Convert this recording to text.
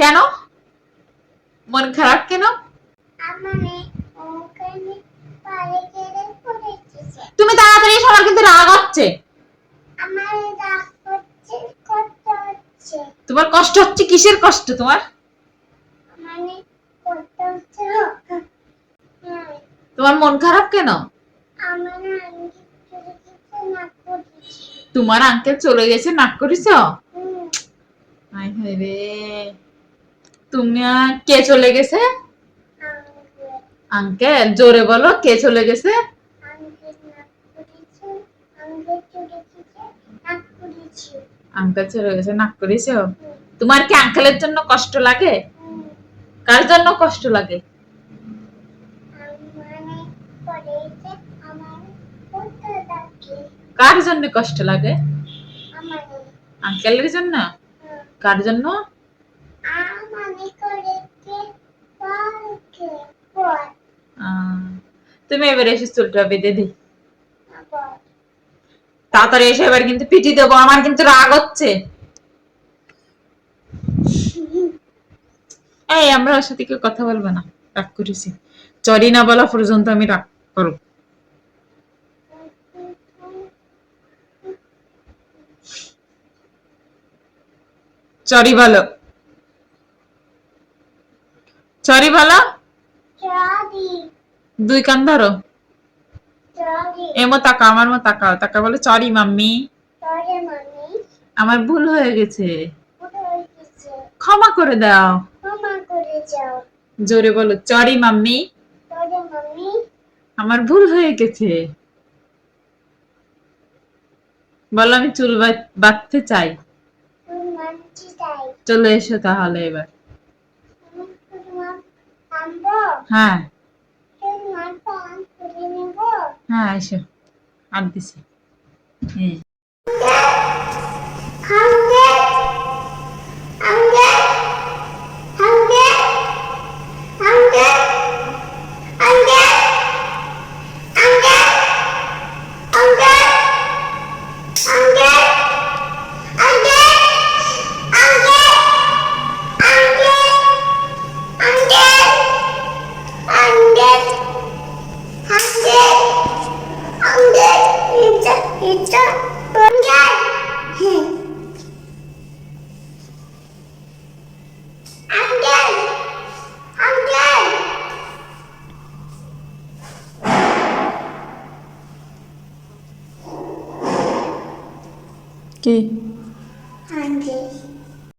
কেন? মন খারাপ কেন? তুমি তাড়াতাড়ি এসো, আমার কিন্তু রাগ হচ্ছে। তোমার কষ্ট হচ্ছে? কিসের কষ্ট তোমার? তোমার মন খারাপ কেন? তোমার আঙ্কেল চলে গেছে, নাক করেছো? হায় হায় রে। তুমি কে চলে গেছে? আঙ্কেল, জোরে বলো, কে চলে গেছে? আঙ্কেল চলে গেছে, নাক করেছো? তোমার কি আঙ্কেলের জন্য কষ্ট লাগে? কার জন্য কষ্ট লাগে? কার জন্য কষ্ট লাগে? আঙ্কেলের জন্য? কার জন্য? তুমি এবারে এসে চুলটা বেঁধে দি। তাড়াতাড়ি এসে এবার কিন্তু পিটি দেবো, আমার কিন্তু রাগ হচ্ছে। এই আমরা ওর সাথে কেউ কথা বলবো না, রাগ করেছি। চরি না বলা পর্যন্ত আমি রাগ করব। চরি বলো, চরি বলো। দুই কান ধরো, এমো তাকা, আমার মো তাকাও, তাকা বলে চরি মাম্মি। আমার ভুল হয়ে গেছে, ক্ষমা করে দাও। জোরে বলো, চরি মাম্মি। আমার ভুল হয়ে গেছে। বলো, আমি চুল বাঁধতে চাই। চলে এসো তাহলে এবার। হ্যাঁ হ্যাঁ, এসো, আর দিছি। কি